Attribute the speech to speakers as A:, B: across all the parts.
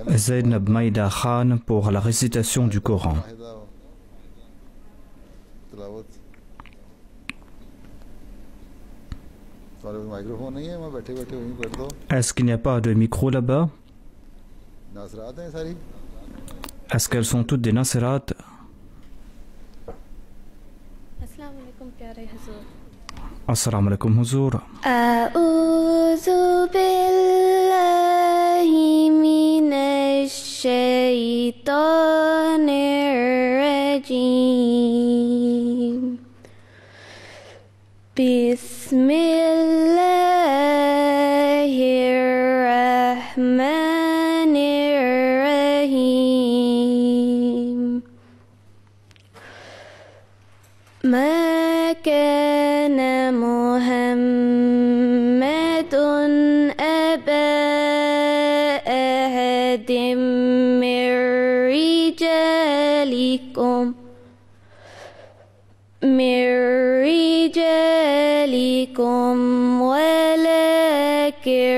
A: Zainab Maïda Khan pour la récitation du Coran. Est-ce qu'il n'y a pas de micro là-bas? Est-ce qu'elles sont toutes des Nasirat? Assalamu alaikum Huzur.
B: A'udhu billahi minash shaitanir rajim. Bismillahirrahmanirrahim. ما كان محمد أبا أحد من رجالكم ولكن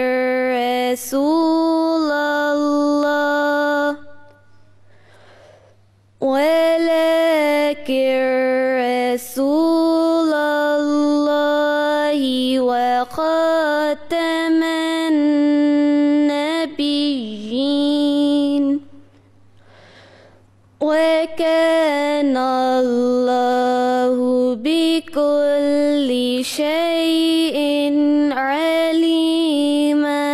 B: رسول الله رسول الله وخاتم النبيين وكان الله بكل شيء عليما.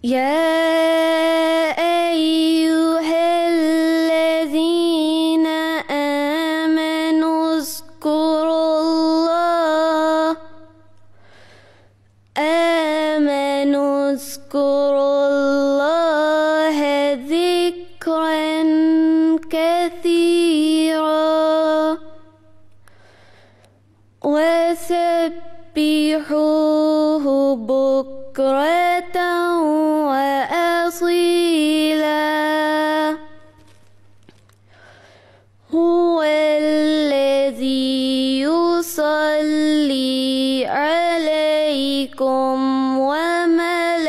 B: يا اذكروا الله ذكرا كثيرا وسبحوه بكرة وأصيلا. هو الذي يصلي عليكم وملائكته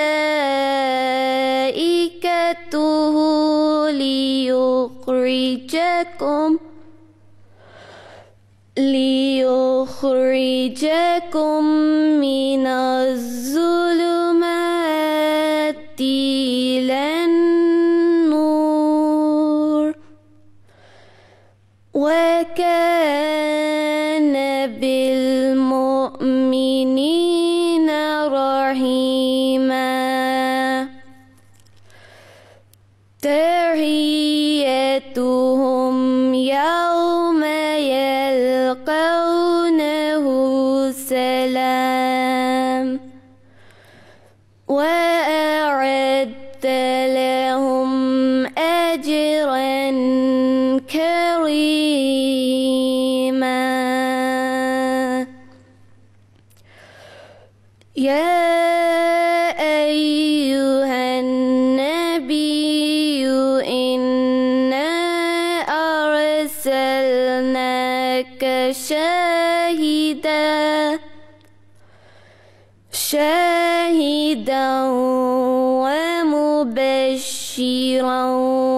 B: ليخرجكم من الظلمات إلى النور وكان بالمؤمنين رحيما. تحيتهم يوم يلقونه سلام وأعد لهم أجرا كريما. يا أيها النبي إنا أرسلناك شاهدا ومبشرا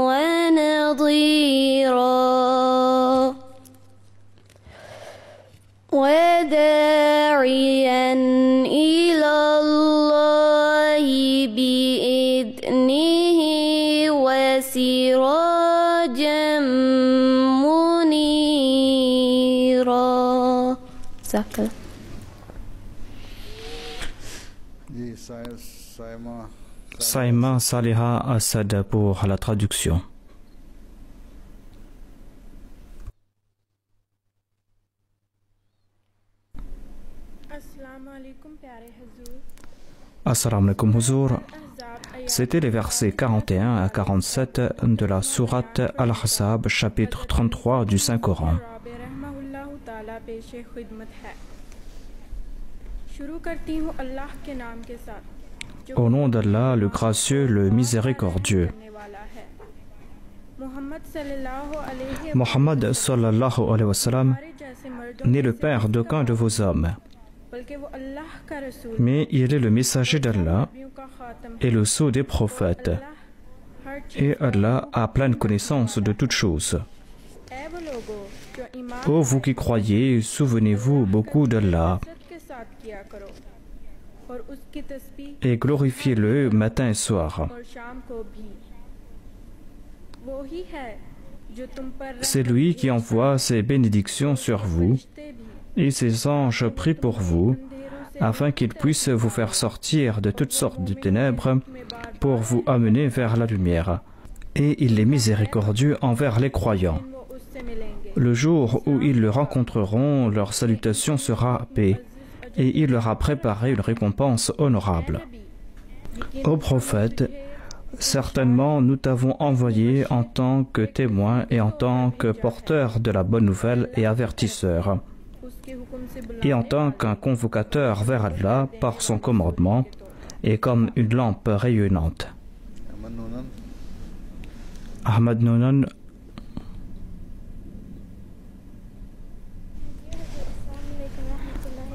B: ونظيرا وداعيا إلى الله بإذنه وسراجا منيرا.
A: Saïma Saliha Assad pour la traduction. Assalamu alaikum Huzur. C'était les versets 41 à 47 de la sourate Al-Ahzab, chapitre 33 du Saint-Coran. Au nom d'Allah, le gracieux, le miséricordieux. Mohammed sallallahu alayhi wa sallam n'est le père d'aucun de vos hommes. mais il est le messager d'Allah et le sceau des prophètes. Et Allah a pleine connaissance de toutes choses. Ô vous qui croyez, souvenez-vous beaucoup d'Allah et glorifiez-le matin et soir. C'est lui qui envoie ses bénédictions sur vous et ses anges prient pour vous afin qu'ils puissent vous faire sortir de toutes sortes de ténèbres pour vous amener vers la lumière. Et il est miséricordieux envers les croyants. Le jour où ils le rencontreront, leur salutation sera paix, et il leur a préparé une récompense honorable. Ô prophète, certainement nous t'avons envoyé en tant que témoin et en tant que porteur de la bonne nouvelle et avertisseur, et en tant qu'un convocateur vers Allah par son commandement, et comme une lampe rayonnante. Ahmad Nounan.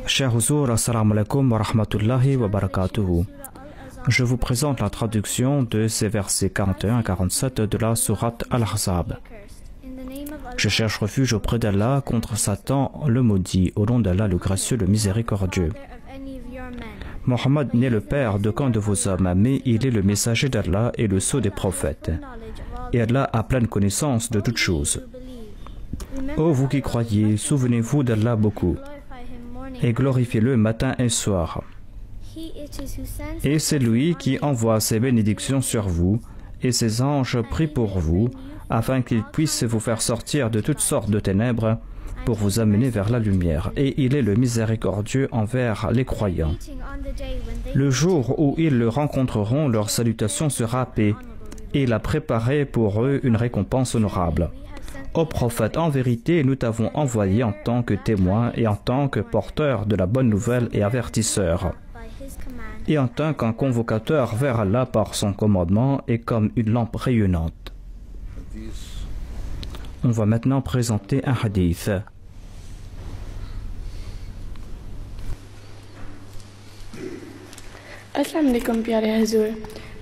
A: Cher Huzur, assalamu alaikum wa rahmatullahi wa barakatuhu. Je vous présente la traduction de ces versets 41 à 47 de la sourate Al-Ahzab. Je cherche refuge auprès d'Allah contre Satan le maudit, au nom d'Allah le gracieux, le miséricordieux. Mohammed n'est le père d'aucun de vos hommes, mais il est le messager d'Allah et le sceau des prophètes. Et Allah a pleine connaissance de toutes choses. Ô vous qui croyez, souvenez-vous d'Allah beaucoup, et glorifiez-le matin et soir. Et c'est lui qui envoie ses bénédictions sur vous, et ses anges prient pour vous, afin qu'ils puissent vous faire sortir de toutes sortes de ténèbres, pour vous amener vers la lumière. Et il est le miséricordieux envers les croyants. Le jour où ils le rencontreront, leur salutation sera paix, et il a préparé pour eux une récompense honorable. Ô prophète, en vérité, nous t'avons envoyé en tant que témoin et en tant que porteur de la bonne nouvelle et avertisseur, et en tant qu'un convocateur vers Allah par son commandement et comme une lampe rayonnante. On va maintenant présenter un hadith.
C: Assalamu alaikum pyare Hazur.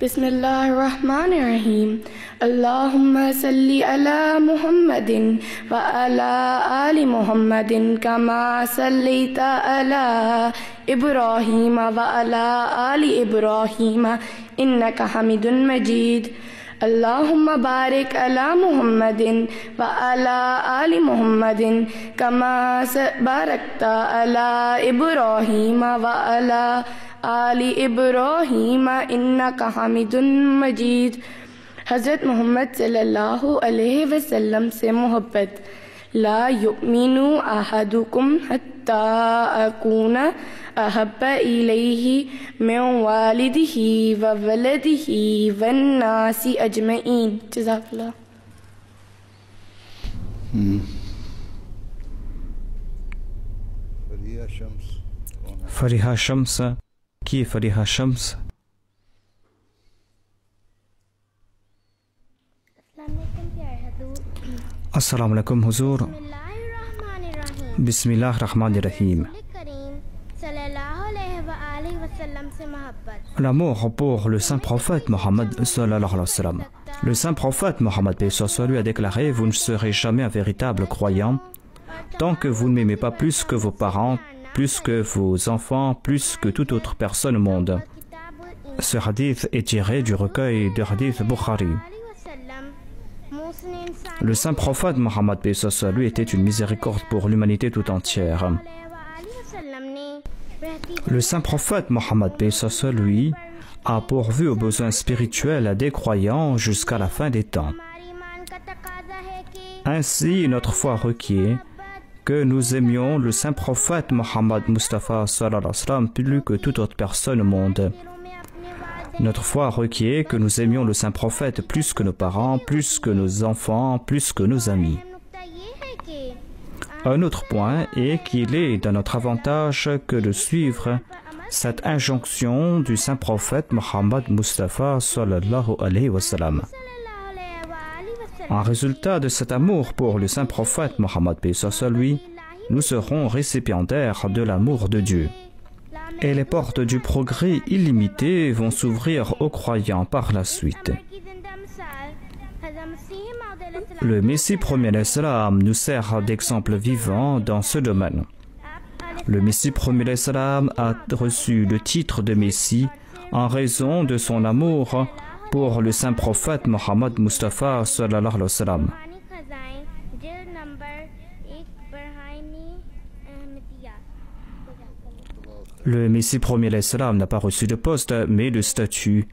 C: Bismillahirrahmanirrahim. Allahumma salli ala Muhammadin wa ala ali Muhammadin kama sallaita ala Ibrahim wa ala ali Ibrahim innaka Hamidun Majid. Allahumma barik ala Muhammadin wa ala ali Muhammadin kama barakta ala Ibrahim wa ala Ali Ibrahim innaka Hamidun Majid. Hazrat Muhammad sallallahu alaihi wasallam से मोहब्बत. ला युमिनु अहदुकुम हत्ता अकूना अहब्बा इलैहि मिन वालिदिही व वलदिही वन्नासी अजमईन. जज़ाकल्लाह.
A: Fariha Shams. Qui est Fariha Shams? Assalamu alaikum Huzur. Bismillah ar-Rahman ar-Rahim. L'amour pour le saint prophète Mohammed sallallahu alayhi wa sallam. Le saint prophète Mohammed lui a déclaré: vous ne serez jamais un véritable croyant tant que vous ne m'aimez pas plus que vos parents, plus que vos enfants, plus que toute autre personne au monde. Ce hadith est tiré du recueil de hadith Bukhari. Le saint prophète Mohammed lui était une miséricorde pour l'humanité tout entière. Le saint prophète Mohammed lui a pourvu aux besoins spirituels des croyants jusqu'à la fin des temps. Ainsi, notre foi requiert que nous aimions le saint prophète Mohammed Mustafa sallallahu alayhi wa sallam plus que toute autre personne au monde. Notre foi requiert que nous aimions le saint prophète plus que nos parents, plus que nos enfants, plus que nos amis. Un autre point est qu'il est dans notre avantage que de suivre cette injonction du saint prophète Mohammed Mustafa sallallahu alayhi wa sallam. En résultat de cet amour pour le saint prophète Mohammed lui, nous serons récipiendaires de l'amour de Dieu. et les portes du progrès illimité vont s'ouvrir aux croyants par la suite. Le Messie premier l'Islam nous sert d'exemple vivant dans ce domaine. Le Messie premier l'Islam a reçu le titre de Messie en raison de son amour pour le saint prophète Mohammed Mustafa sallallahu alayhi wa sallam. Le Messie premier l'Islam n'a pas reçu de poste, mais de statut.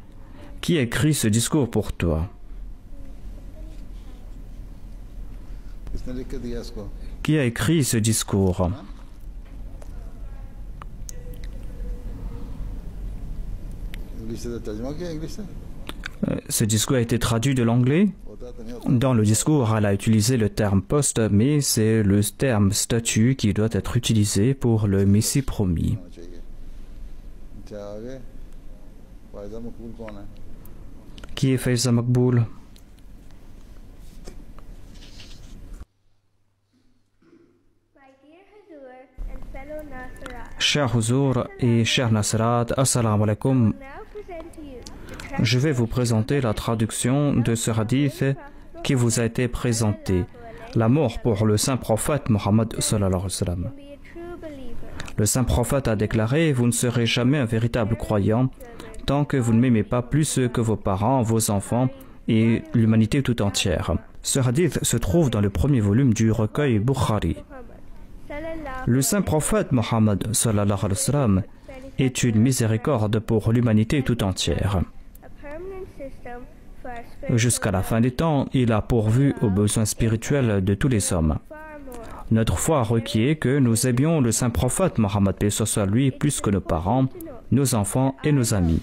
A: Qui a écrit ce discours pour toi? Qui a écrit ce discours? Ce discours a été traduit de l'anglais. Dans le discours, elle a utilisé le terme poste, mais c'est le terme statut qui doit être utilisé pour le Messie promis. Qui est Faiza Makboul? Cher Huzour et cher Nasrat, assalamu alaikum. Je vais vous présenter la traduction de ce hadith qui vous a été présenté. L'amour pour le saint prophète Mohammed sallallahu alayhi wa sallam. Le saint prophète a déclaré: vous ne serez jamais un véritable croyant tant que vous ne m'aimez pas plus que vos parents, vos enfants et l'humanité tout entière. Ce hadith se trouve dans le premier volume du recueil Bukhari. Le saint prophète Mohammed sallallahu alayhi wa sallam est une miséricorde pour l'humanité tout entière. Jusqu'à la fin des temps, il a pourvu aux besoins spirituels de tous les hommes. Notre foi requiert que nous aimions le saint prophète Mohammed paix soit lui plus que nos parents, nos enfants et nos amis.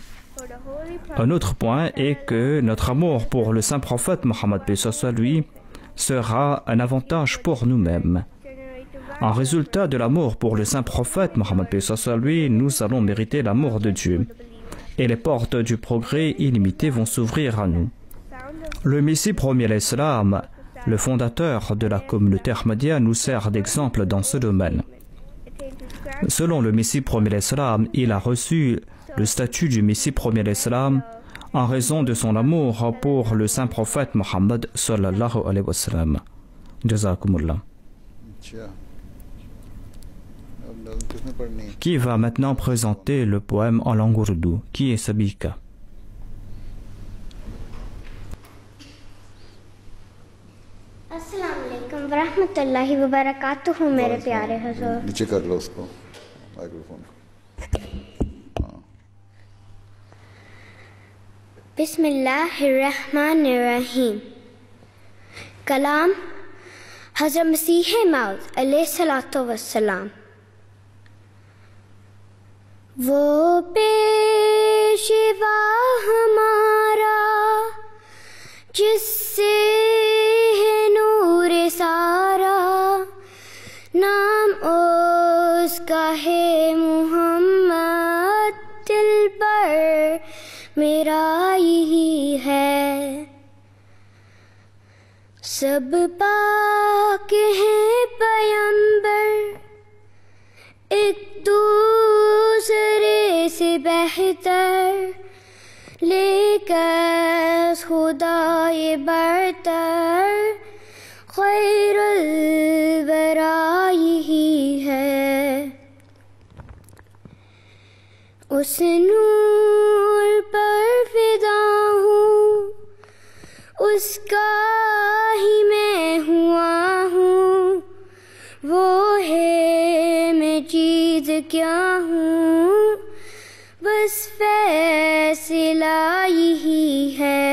A: Un autre point est que notre amour pour le saint prophète Mohammed paix soit lui sera un avantage pour nous-mêmes. En résultat de l'amour pour le saint prophète Mohammed paix soit lui, nous allons mériter l'amour de Dieu. Et les portes du progrès illimité vont s'ouvrir à nous. Le Messie premier l'Islam, le fondateur de la communauté Ahmadiyya, nous sert d'exemple dans ce domaine. Selon le Messie premier l'Islam, il a reçu le statut du Messie premier l'Islam en raison de son amour pour le saint prophète Mohammed sallallahu alayhi wa sallam. Jazakumullah. Qui va maintenant présenter le poème en langue ourdou? Qui est Sabika?
B: अस्सलाम वालेकुम वरहमतुल्लाहि व बरकातुहू मेरे प्यारे हुजूर।
D: नीचे कर लो उसको माइक्रोफोन।
B: बिस्मिल्लाहिर्रहमानिर्रहीम। कलाम हज़रत मसीह मौद अलैहिस्सलातु वस्सलाम। वो पेशवा हमारा जिससे है नूर सारा, नाम उसका है मुहम्मद, दिल पर मेरा यही है। सब पाक हैं पैगंबर, एक दूसरे से बेहतर, लेकर खुदाए बरतर, खैरुल वरा यही है। उस नूर पर फिदा हूँ, उसका ही मैं हुआ हूँ। वो है मैं चीज़ क्या हूँ, बस फैसला यही है।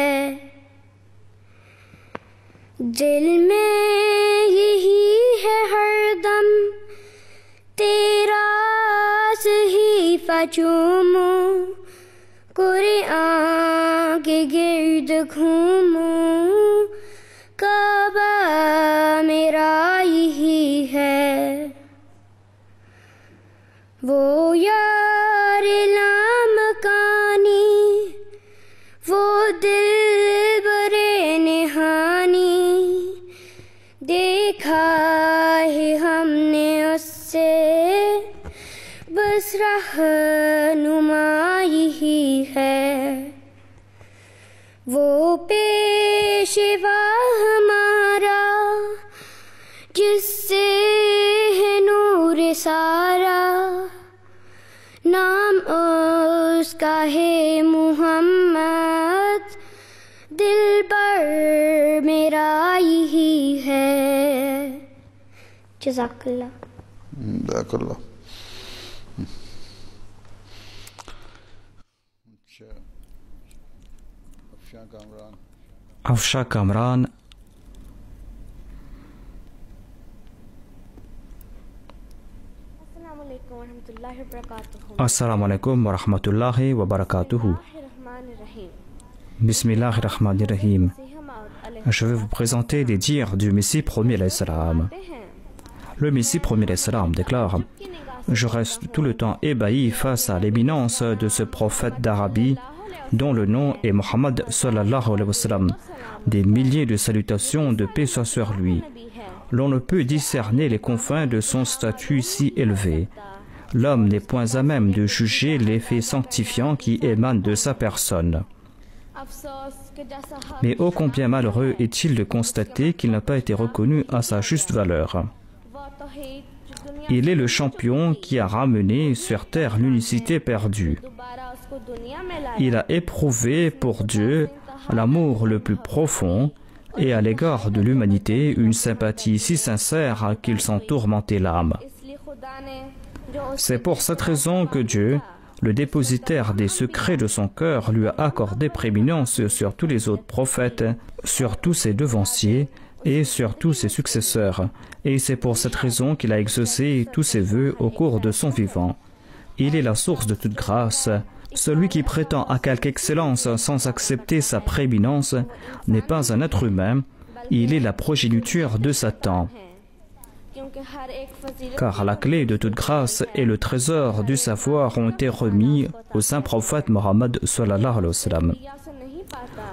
B: दिल में यही है हरदम, तेरा सहीफ़ा चूमूं, कुरान के गिर्द घूमूं, काबा मेरा यही है। वो यार लामकानी, वो दिल बरे निहानी, देखा है हमने उससे बस रहनुमाई ही है वो पेशवा हमारा जिससे है नूर सारा नाम उसका है मुहम्मद दिल पर मेरा यही है जज़ाकल्लाह
D: जज़ाकल्लाह
A: Afsha Kamran. Assalamu alaikum wa rahmatullahi wa barakatuhu. Bismillahirrahmanirrahim. Je vais vous présenter les dires du Messie premier l'Islam. Le Messie premier l'Islam déclare: je reste tout le temps ébahi face à l'éminence de ce prophète d'Arabie dont le nom est Mohammed sallallahu alayhi wa sallam. Des milliers de salutations de paix soient sur lui. L'on ne peut discerner les confins de son statut si élevé. L'homme n'est point à même de juger l'effet sanctifiant qui émane de sa personne. Mais ô combien malheureux est-il de constater qu'il n'a pas été reconnu à sa juste valeur. Il est le champion qui a ramené sur terre l'unicité perdue. Il a éprouvé pour Dieu l'amour le plus profond et à l'égard de l'humanité une sympathie si sincère qu'il s'en tourmentait l'âme. C'est pour cette raison que Dieu, le dépositaire des secrets de son cœur, lui a accordé prééminence sur tous les autres prophètes, sur tous ses devanciers et sur tous ses successeurs. Et c'est pour cette raison qu'il a exaucé tous ses vœux au cours de son vivant. Il est la source de toute grâce. Celui qui prétend à quelque excellence sans accepter sa prééminence n'est pas un être humain, il est la progéniture de Satan. Car la clé de toute grâce et le trésor du savoir ont été remis au saint prophète Mohammed sallallahu alayhi wa sallam.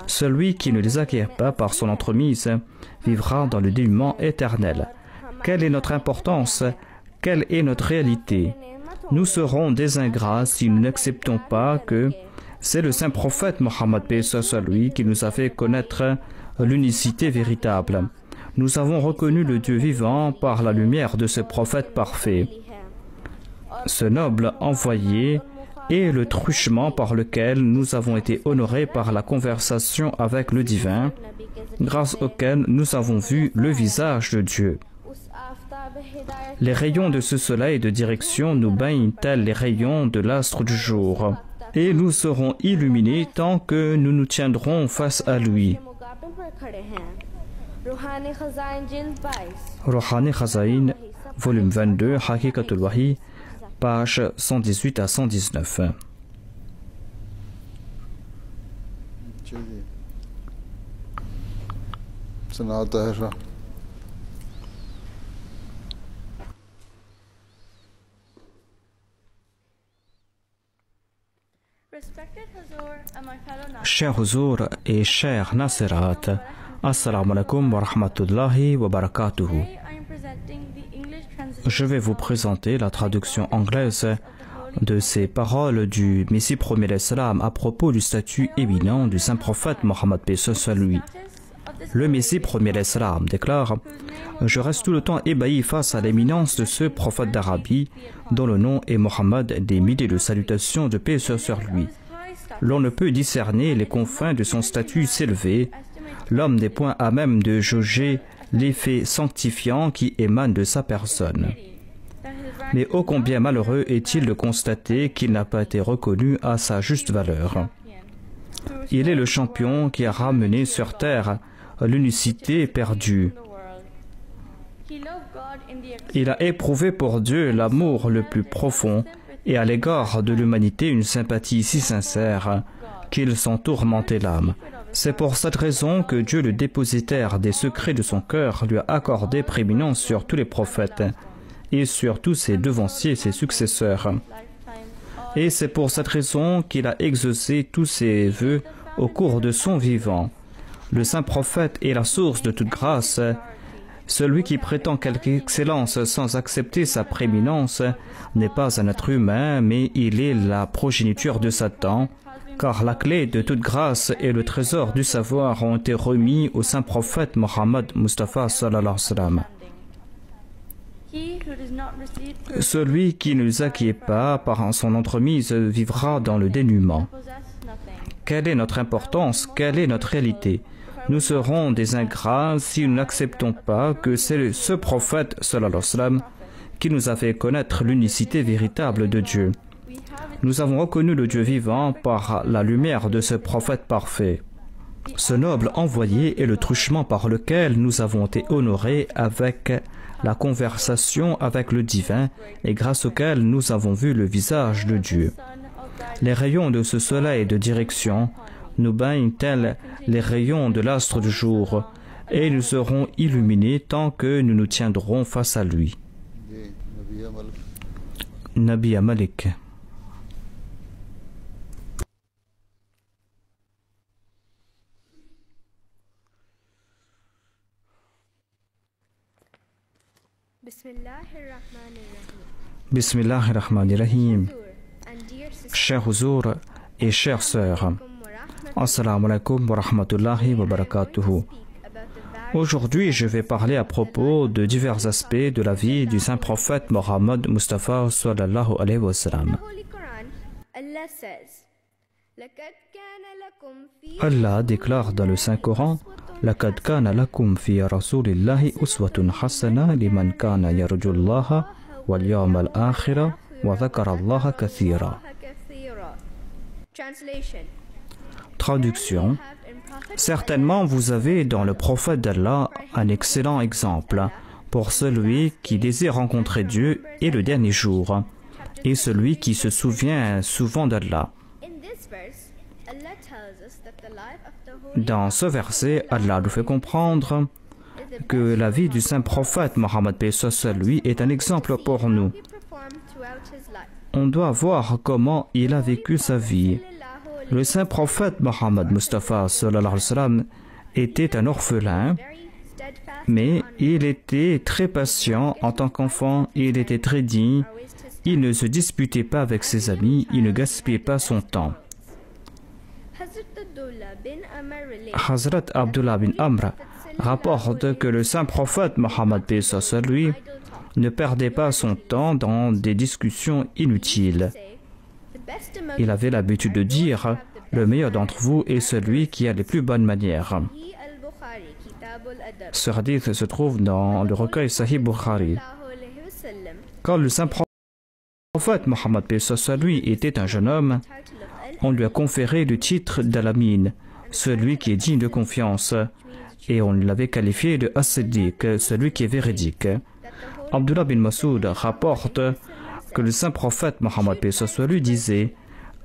A: Celui qui ne les acquiert pas par son entremise vivra dans le dénuement éternel. Quelle est notre importance? Quelle est notre réalité? Nous serons des ingrats si nous n'acceptons pas que c'est le saint prophète Mohammed paix soit lui qui nous a fait connaître l'unicité véritable. Nous avons reconnu le Dieu vivant par la lumière de ce prophète parfait. Ce noble envoyé est le truchement par lequel nous avons été honorés par la conversation avec le divin, grâce auquel nous avons vu le visage de Dieu. Les rayons de ce soleil de direction nous baignent tels les rayons de l'astre du jour, et nous serons illuminés tant que nous nous tiendrons face à lui. Rouhani Khazain, volume 22, Haqiqatul Wahi, page 118 à 119. Cher Huzour et cher Nasirat, Assalamu alaikum wa rahmatullahi wa barakatuhu. Je vais vous présenter la traduction anglaise de ces paroles du Messie premier l'Islam à propos du statut éminent du saint prophète Mohammed paix soit lui. Le Messie premier l'Islam déclare: je reste tout le temps ébahi face à l'éminence de ce prophète d'Arabie dont le nom est Mohammed, des milliers de salutations de paix sur lui. L'on ne peut discerner les confins de son statut s'élever. L'homme n'est point à même de juger l'effet sanctifiant qui émane de sa personne. Mais ô combien malheureux est-il de constater qu'il n'a pas été reconnu à sa juste valeur. Il est le champion qui a ramené sur terre l'unicité perdue. Il a éprouvé pour Dieu l'amour le plus profond et à l'égard de l'humanité une sympathie si sincère qu'il s'en tourmentait l'âme. C'est pour cette raison que Dieu, le dépositaire des secrets de son cœur, lui a accordé prééminence sur tous les prophètes et sur tous ses devanciers et ses successeurs. Et c'est pour cette raison qu'il a exaucé tous ses vœux au cours de son vivant. Le saint prophète est la source de toute grâce Celui qui prétend quelque excellence sans accepter sa prééminence n'est pas un être humain, mais il est la progéniture de Satan, car la clé de toute grâce et le trésor du savoir ont été remis au saint prophète Mohammed Mustafa sallallahu alayhi wa sallam. Celui qui ne les acquiert pas par son entremise vivra dans le dénuement. Quelle est notre importance? Quelle est notre réalité? Nous serons des ingrats si nous n'acceptons pas que c'est ce prophète sallallahu alayhi wa sallam qui nous a fait connaître l'unicité véritable de Dieu. Nous avons reconnu le Dieu vivant par la lumière de ce prophète parfait. Ce noble envoyé est le truchement par lequel nous avons été honorés avec la conversation avec le divin et grâce auquel nous avons vu le visage de Dieu. Les rayons de ce soleil de direction nous baignent tels les rayons de l'astre du jour et nous serons illuminés tant que nous nous tiendrons face à lui. Nabi Malik. Bismillahirrahmanirrahim. Chers Huzour et chères sœurs, Assalamu alaikum wa rahmatullahi wa barakatuhu. Aujourd'hui, je vais parler à propos de divers aspects de la vie du saint prophète Mohammed Mustafa sallallahu alayhi wa sallam. Allah déclare dans le Saint-Coran: لَقَدْ كَانَ لَكُمْ فِي رَسُولِ اللَّهِ أُسْوَةٌ حَسَنَةٌ لِمَنْ كَانَ يَرْجُو اللَّهَ وَالْيَوْمَ الْآخِرَ وَذَكَرَ اللَّهَ كَثِيرًا. Traduction. Certainement vous avez dans le prophète d'Allah un excellent exemple pour celui qui désire rencontrer Dieu et le dernier jour, et celui qui se souvient souvent d'Allah. Dans ce verset, Allah nous fait comprendre que la vie du saint prophète Mohammed lui est un exemple pour nous. On doit voir comment il a vécu sa vie. Le saint prophète Mohammed Mustafa sallallahu alayhi wa sallam était un orphelin, mais il était très patient en tant qu'enfant, il était très digne, il ne se disputait pas avec ses amis, il ne gaspillait pas son temps. Hazrat Abdullah bin Amr rapporte que le saint prophète Mohammed lui ne perdait pas son temps dans des discussions inutiles. Il avait l'habitude de dire: le meilleur d'entre vous est celui qui a les plus bonnes manières. Ce hadith se trouve dans le recueil Sahih Bukhari. Quand le saint prophète Mohammed lui était un jeune homme, on lui a conféré le titre d'Al-Amin, celui qui est digne de confiance, et on l'avait qualifié de As-Siddiq, celui qui est véridique. Abdullah bin Masoud rapporte que le saint prophète Mohammed lui disait: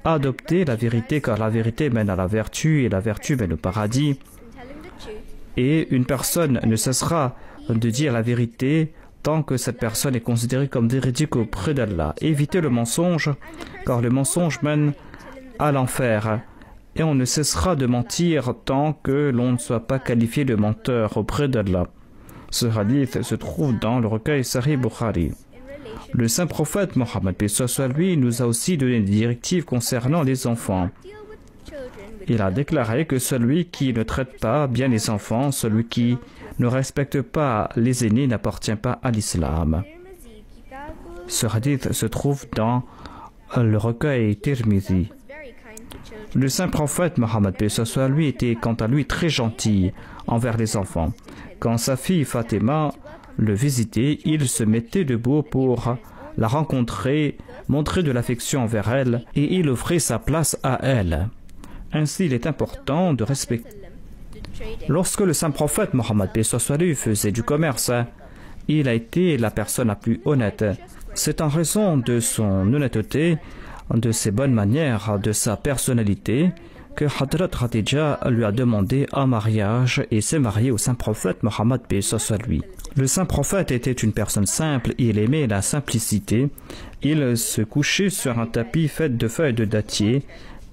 A: adoptez la vérité car la vérité mène à la vertu et la vertu mène au paradis. Et une personne ne cessera de dire la vérité tant que cette personne est considérée comme véridique auprès d'Allah. Évitez le mensonge car le mensonge mène à l'enfer. Et on ne cessera de mentir tant que l'on ne soit pas qualifié de menteur auprès d'Allah. Ce hadith se trouve dans le recueil Sahih Bukhari. Le saint prophète Mohammed lui nous a aussi donné des directives concernant les enfants. Il a déclaré que celui qui ne traite pas bien les enfants, celui qui ne respecte pas les aînés n'appartient pas à l'islam. Ce hadith se trouve dans le recueil Tirmizi. Le saint prophète Mohammed lui était quant à lui très gentil envers les enfants. Quand sa fille Fatima le visitait, il se mettait debout pour la rencontrer, montrer de l'affection envers elle, et il offrait sa place à elle. Ainsi, il est important de respecter. Lorsque le saint prophète Mohammed lui faisait du commerce, il a été la personne la plus honnête. C'est en raison de son honnêteté, de ses bonnes manières, de sa personnalité, que Hadrat Khadija lui a demandé un mariage et s'est marié au saint prophète Mohammed lui. Le saint prophète était une personne simple, il aimait la simplicité, il se couchait sur un tapis fait de feuilles de dattier,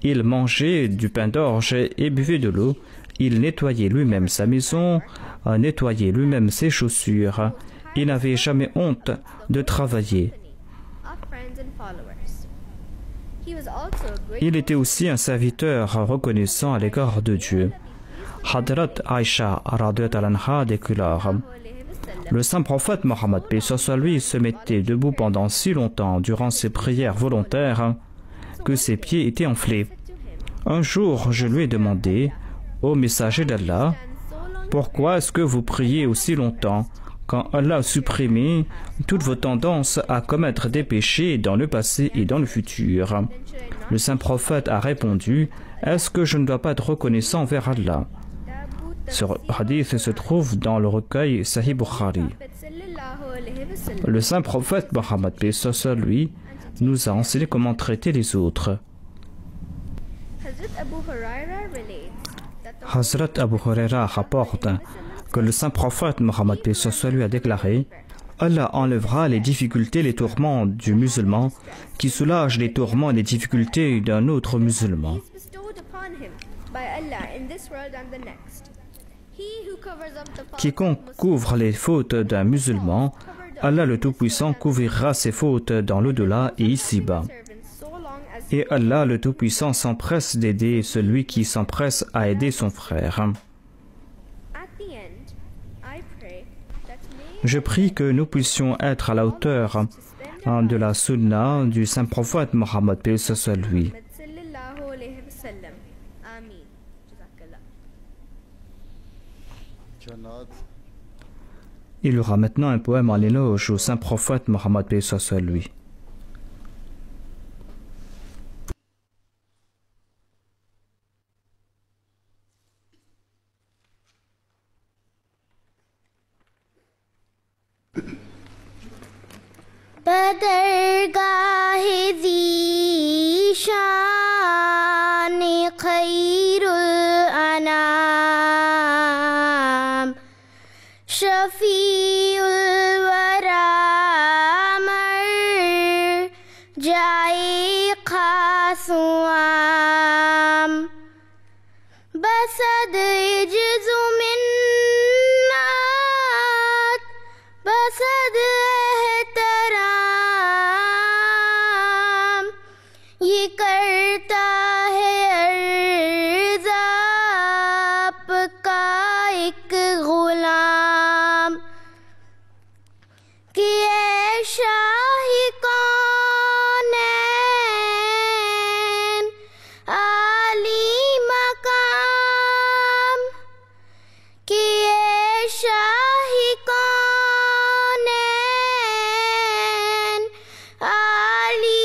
A: il mangeait du pain d'orge et buvait de l'eau, Il nettoyait lui-même sa maison, nettoyait lui-même ses chaussures. Il n'avait jamais honte de travailler. Il était aussi un serviteur reconnaissant à l'égard de Dieu. Hadrat Aïcha anha déclare: le saint prophète Mohammed paix soit lui se mettait debout pendant si longtemps durant ses prières volontaires que ses pieds étaient enflés. Un jour, je lui ai demandé: ô messager d'Allah, pourquoi est-ce que vous priez aussi longtemps quand Allah a supprimé toutes vos tendances à commettre des péchés dans le passé et dans le futur? Le saint prophète a répondu: est-ce que je ne dois pas être reconnaissant envers Allah? Ce hadith se trouve dans le recueil Sahih Bukhari. Le saint prophète Mohammed paix soit lui nous a enseigné comment traiter les autres. Hazrat Abu Huraira rapporte que le saint prophète Mohammed paix soit lui a déclaré: Allah enlèvera les difficultés, les tourments du musulman qui soulage les tourments et les difficultés d'un autre musulman. Quiconque couvre les fautes d'un musulman, Allah le Tout-Puissant couvrira ses fautes dans l'au-delà et ici-bas. Et Allah le Tout-Puissant s'empresse d'aider celui qui s'empresse à aider son frère. Je prie que nous puissions être à la hauteur de la sunna du saint prophète Mohammed paix soit lui. Il y aura maintenant un poème en éloge au saint prophète Mohammed paix soit lui.
B: बदरगाहे ज़ीशान खैरुल अनाम शफीउल वरा मर जाए खासुआम बसद इज्ज़ु मिन्नत बसद ये करता है अर्ज़ आपका एक गुलाम कि ऐ शाही कौनैन आली मकाम कि ऐ शाही कौनैन आली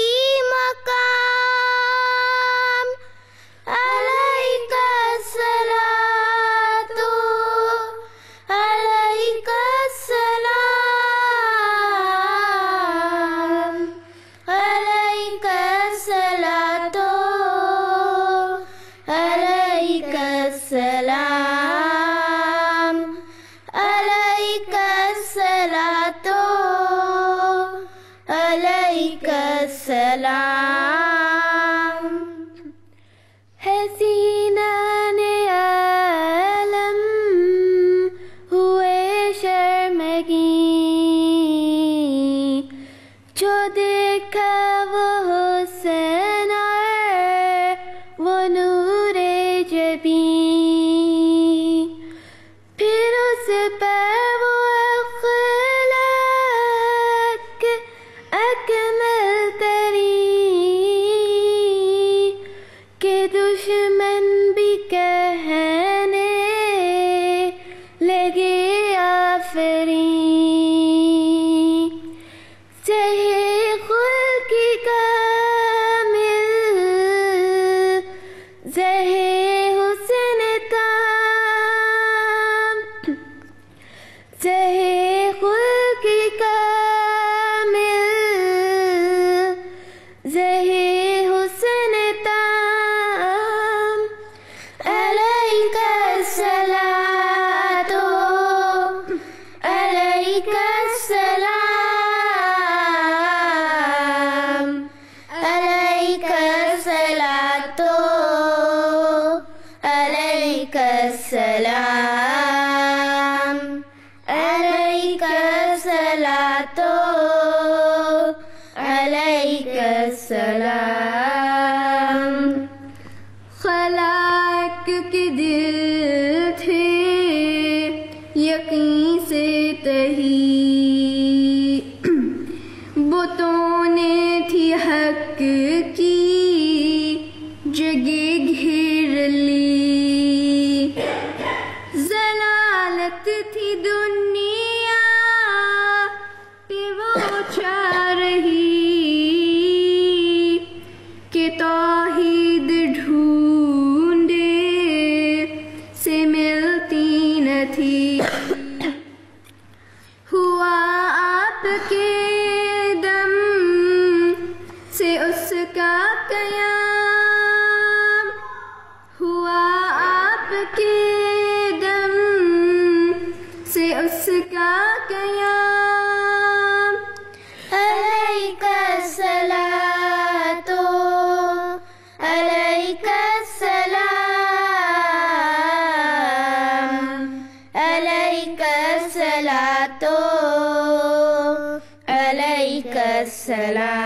C: alayka salam,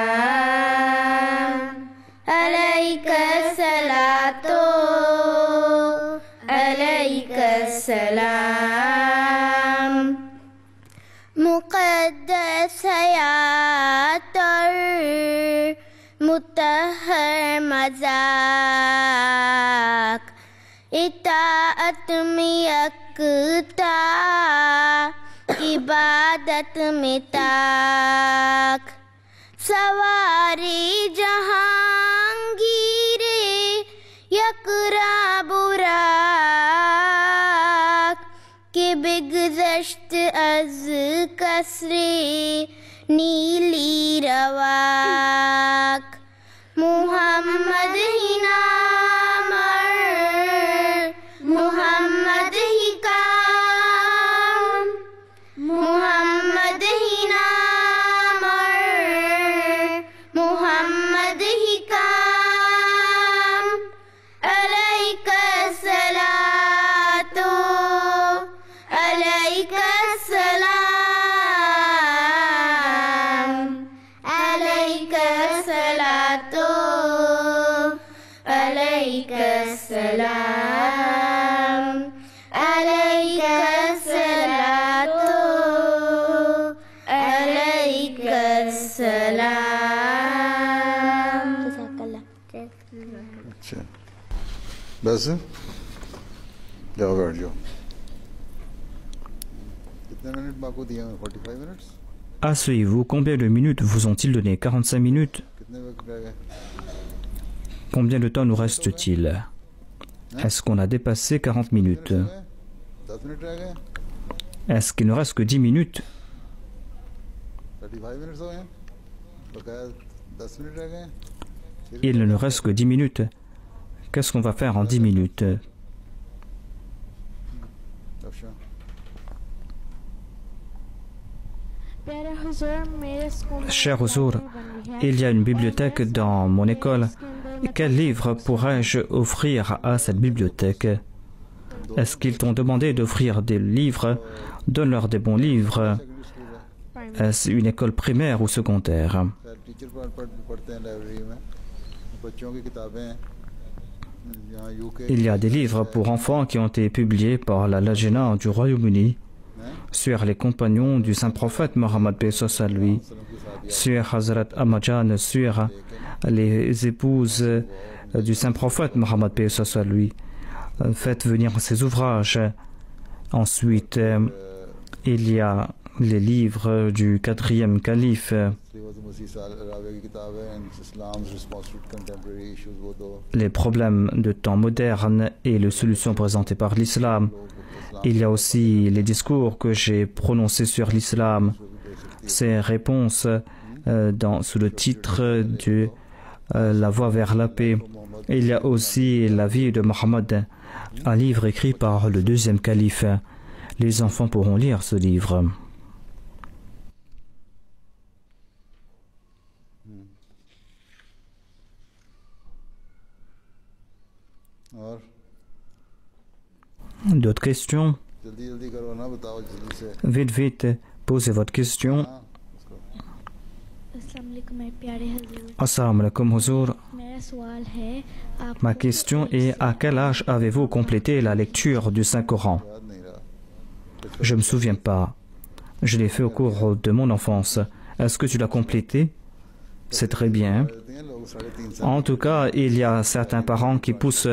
C: alayka salatu, alayka salam. मुक़द्दस हयात और मुतहर मज़ाक, इताअत में यकता, इबादत में ताक, सवारी जहांगीरे यकरा बुराक, कि बिगज़श्त अज़ कसरे नीली रवाक, मुहम्मद ही नाम और मुहम्मद ही काम, मुहम्मद ही नाम और मुहम्मद ही काम, अलैका सलातो, अलैका सलाम, अलैका सलातो, अलैका सलाम, अलैका सलातो, अलैका सलाम।
D: अच्छा बस जाओ बैठ जाओ। कितने मिनट बाको दिए हैं? 45 minutes.
A: Asseyez-vous. Combien de minutes vous ont-ils donné? 45 minutes?
D: कितने वक्त रह गए?
A: Combien de temps nous reste-t-il? Est-ce qu'on a dépassé 40 minutes?
D: 10 मिनट रह गए?
A: Est-ce qu'il ne reste que 10 minutes?
D: 35 मिनट्स हो गए? बकाया 10 मिनट रह गए?
A: Il ne nous reste que 10 minutes. Qu'est-ce qu'on va faire en 10 minutes?
D: अच्छा
A: Cher Huzur, il y a une bibliothèque dans mon école. Quel livre pourrais-je offrir à cette bibliothèque? Est-ce qu'ils t'ont demandé d'offrir des livres? Donne-leur des bons livres. Est-ce une école primaire ou secondaire?
D: Teacher पढ़ते हैं लाइब्रेरी में, बच्चों की किताबें हैं यहाँ UK
A: Il y a des livres pour enfants qui ont été publiés par la Lajna du Royaume-Uni sur les compagnons du Saint-Prophète Mohammed Pesos à lui, sur Hazrat Amajan, sur les épouses du Saint-Prophète Mohammed Pesos à lui. Faites venir ces ouvrages. Ensuite, il y a les livres du 4e calife, les problèmes de temps moderne et les solutions présentées par l'islam. Il y a aussi les discours que j'ai prononcés sur l'islam, ces réponses sous le titre de La voie vers la paix. Il y a aussi la vie de Mohammed, un livre écrit par le 2e calife. Les enfants pourront lire ce livre.
D: और
A: D'autres questions?
D: जल्दी जल्दी करो ना, बताओ जल्दी से।
A: Vite, vite, posez votre question.
D: हाँ, उसको।
E: अस्सलाम वालेकुम मेरे प्यारे हज़रत,
A: Assalamu alaikum Huzur.
E: मेरा सवाल है आप
A: Ma question est: à quel âge avez-vous complété la lecture du Saint-Coran?
D: याद नहीं रहा।
A: Je ne me souviens pas. Je l'ai fait au cours de mon enfance. Est-ce que tu l'as complété? C'est très bien.
D: कहते हैं लोग 3.5 साल
A: En tout cas, il y a certains parents qui poussent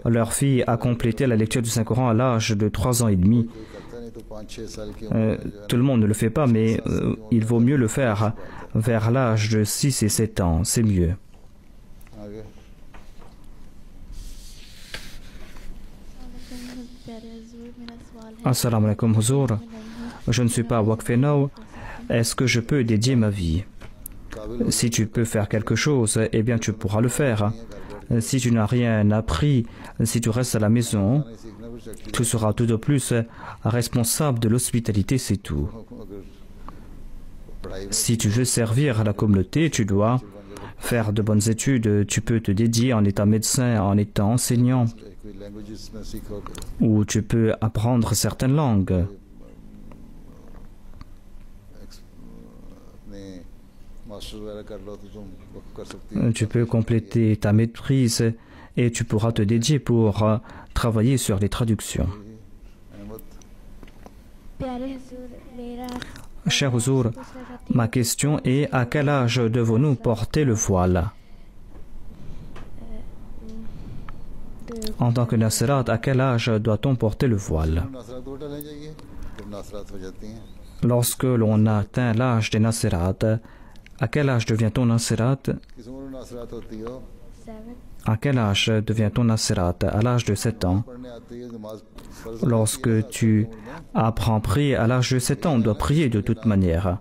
A: leurs filles à compléter la lecture du Saint-Coran à l'âge de 3 ans et demi.
D: कोई करता नहीं तो 5-6 साल की उम्र में
A: Tout le monde ne le fait pas, mais il vaut mieux le faire vers l'âge de 6 et 7 ans. C'est mieux.
D: आगे
E: प्यारे हज़रत, मेरा सवाल है
A: Assalamu alaikum Huzur. Je ne suis pas Wakfenau. Est-ce que je peux dédier ma vie?
D: काबिल
A: Si tu peux faire quelque chose, eh bien tu pourras le faire. Si tu n'as rien appris, si tu restes à la maison,
D: नहीं सीखना फिर शक्ति
A: tu seras tout de plus responsable de l'hospitalité, c'est tout.
D: अगर पढ़ाई में
A: Si tu veux servir à la communauté, tu dois faire de bonnes études. Tu peux te dédier en étant médecin, en étant enseignant,
D: कोई लैंग्वेजेस में सीखो
A: ou tu peux apprendre certaines langues.
D: अपने मास्टर वगैरह कर लो तो तुम कर सकती हो।
A: Tu peux compléter ta maîtrise et tu pourras te dédier pour travailler sur les traductions.
D: Ahmad
E: प्यारे हुजूर मेरा
A: Cher Huzour, ma question est à quel âge devons-nous porter le voile? En tant que Nasirat, à quel âge doit-on porter le voile?
D: नासरात को डालने चाहिए जब नासरात हो जाती हैं।
A: Lorsque l'on atteint l'âge des Nasirat, à quel âge devient-on Nasirat?
D: किस उम्र में नासरात होती हो?
E: 7
A: À quel âge devient-on Nasirat? À l'âge de 7 ans.
D: पढ़ने आती है नमाज फर्ज
A: Lorsque tu apprends à prier à l'âge de 7 ans, on doit prier de toute manière.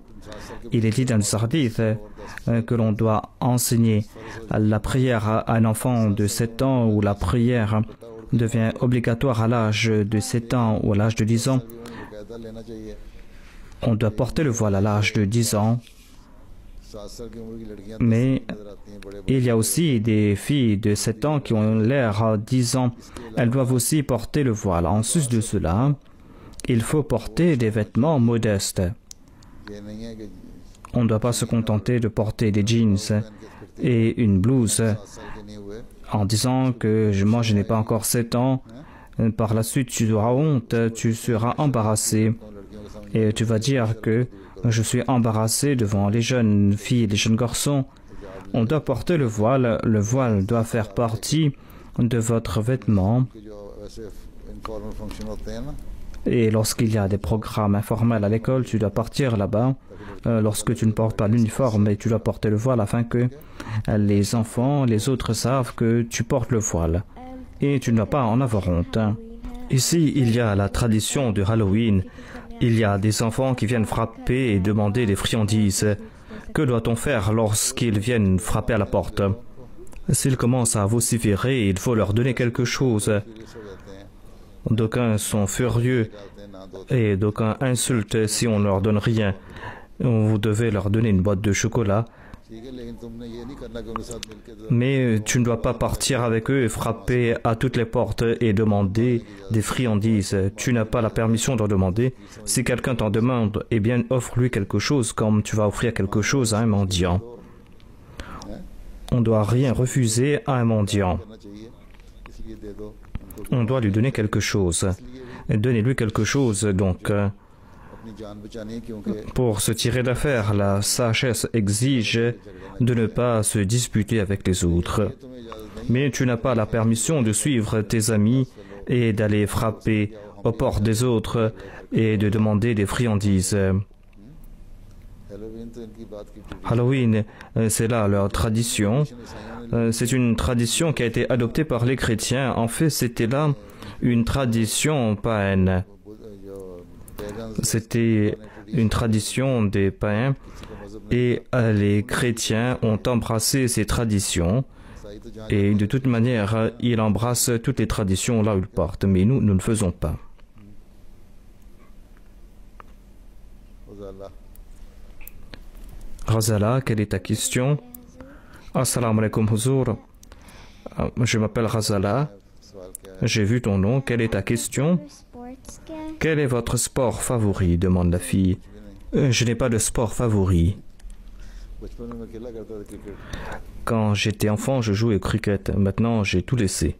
A: Il est dit dans le hadith que l'on doit enseigner la prière à un enfant de 7 ans ou la prière devient obligatoire à l'âge de 7 ans ou à l'âge de 10 ans.
D: कायदा लेना चाहिए।
A: On doit porter le voile à l'âge de 10 ans,
D: 7 साल की उम्र की लड़कियां
A: mais
D: नजर आती हैं बड़े
A: il y a aussi des filles de 7 ans qui ont l'air 10 ans. Elles doivent aussi porter le voile. En sus de cela, il faut porter des vêtements modestes.
D: ये नहीं है कि
A: On ne doit pas se contenter de porter des jeans et une blouse
D: 7 साल के नहीं हुए
A: en disant que moi je n'ai pas encore 7 ans. Par la suite tu auras honte, tu seras embarrassé
D: तो लड़कियों के सामने
A: et tu vas dire que je suis embarrassé devant les jeunes filles et les jeunes garçons. On doit porter le voile doit faire partie de votre vêtement.
D: कि जो वैसे informal function होते हैं ना
A: Et lorsqu'il y a des programmes informels à l'école, tu dois partir là-bas. Lorsque tu ne portes pas l'uniforme, mais tu dois porter le voile afin que les enfants, les autres savent que tu portes le voile. Et tu ne dois pas en avoir honte. Ici, il y a la tradition de Halloween. Il y a des enfants qui viennent frapper et demander des friandises. Que doit-on faire lorsqu'ils viennent frapper à la porte? S'ils commencent à vociférer, il faut leur donner quelque chose. D'aucuns sont furieux et d'aucuns insultent si on ne leur donne rien. Vous devez leur donner une boîte de chocolat.
D: ठीक है लेकिन तुमने ये नहीं करना कि उनके साथ मिलकर
A: Mais tu ne dois pas partir avec eux et frapper à toutes les portes et demander des friandises. Tu n'as pas la permission d'en demander. Si quelqu'un t'en demande, eh bien offre-lui quelque chose comme tu vas offrir quelque chose à un mendiant. On ne doit rien refuser à un mendiant.
D: करना चाहिए इसलिए दे दो उनको
A: On doit lui donner quelque chose. Donnez-lui quelque chose, donc.
D: अपनी जान बचानी है क्योंकि
A: Pour se tirer d'affaire, la sagesse exige de ne pas se disputer avec les autres.
D: तुम्हें इजाजत नहीं
A: Mais tu n'as pas la permission de suivre tes amis et d'aller frapper aux portes des autres et de demander des friandises.
D: Halloween तो इनकी बात की tradition
A: Halloween, c'est là leur tradition.
D: ईसाइयों ने
A: C'est une tradition qui a été adoptée par les chrétiens. En fait, c'était là une tradition païenne.
D: जो pagan
A: C'était une tradition des païens et les chrétiens ont embrassé ces traditions.
D: ईसाई तो जहाँ
A: Et de toute manière, ils embrassent toutes les traditions là où ils partent. Mais nous ne le faisons pas.
D: खुदा
A: Razala, quelle est ta question? Assalamu alaikum Huzour. Je m'appelle Razala.
D: सवाल क्या है
A: J'ai vu ton nom. Quelle est ta question?
B: sports क्या है?
A: Quel est votre sport favori? Demande la fille. Je n'ai pas de sport favori.
D: बचपन में मैं खेला करता था cricket
A: Quand j'étais enfant, je jouais au cricket. Maintenant, j'ai tout laissé.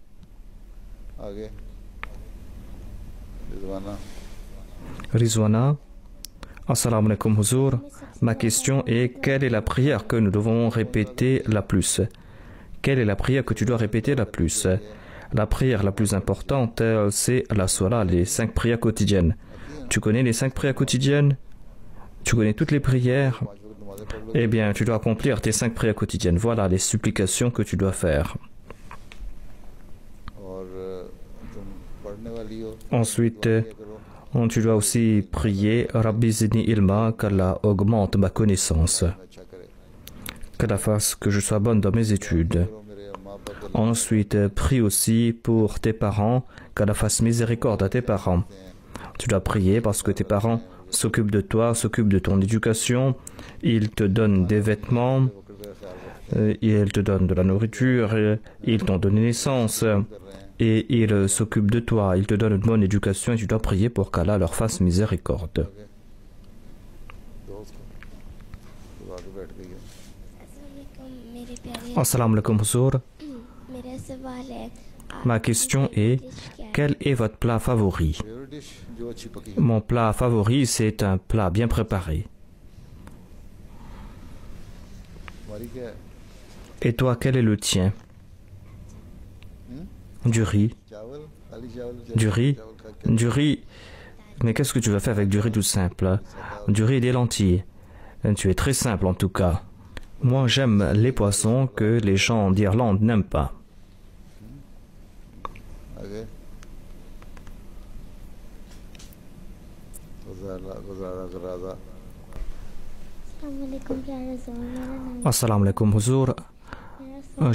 D: आगे Rizwana
A: Rizwana. Assalamu alaikum Huzour. Ma question est, quelle est la prière que nous devons répéter la plus? Quelle est la prière que tu dois répéter la plus? La prière la plus importante, c'est la Salah, les 5 prières quotidiennes. Tu connais les 5 prières quotidiennes? Tu connais toutes les prières?
D: 5 वक्त नमाज़ें पढ़ लो
A: Eh bien, tu dois accomplir tes 5 prières quotidiennes. Voilà les supplications que tu dois faire.
D: और तुम पढ़ने वाली हो
A: Ensuite,
D: ये करो
A: tu dois aussi prier Rabbi Zidni Ilma, qu'Allah augmente ma connaissance,
D: अच्छा करे
A: qu'Allah fasse que je sois bonne dans mes études.
D: करो मेरे माँ बाप को
A: Ensuite, prie aussi pour tes parents, qu'Allah fasse miséricorde à tes parents. Tu dois prier parce que tes parents s'occupent de toi, s'occupent de ton éducation, ils te donnent des vêtements, ils te donnent de la nourriture, ils t'ont donné naissance et ils s'occupent de toi, ils te donnent une bonne éducation et tu dois prier pour qu'Allah leur fasse miséricorde.
D: दोस्त को तो आगे बैठ बैठ गई हो।
E: मेरे प्यारे
A: Assalamu alaikum Huzur.
E: मेरा सवाल है
A: Ma question est, quel est votre plat favori?
D: Favourite dish जो अच्छी पकी है।
A: Mon plat favori, c'est un plat bien préparé.
D: हमारी क्या है?
A: Et toi, quel est le tien? Du riz.
D: चावल, खाली चावल,
A: Du riz.
D: चावल खा के
A: Du riz. Mais qu'est-ce que tu vas faire avec du riz tout simple? Du riz et des lentilles. Tu es très simple en tout cas. Moi, j'aime les poissons que les gens d'Irlande n'aiment pas.
D: आगे गुजारा गराजा
B: अस्सलामुअलैकुम प्यारे हजूर, मेरा नाम
A: Assalamu alaikum Huzur.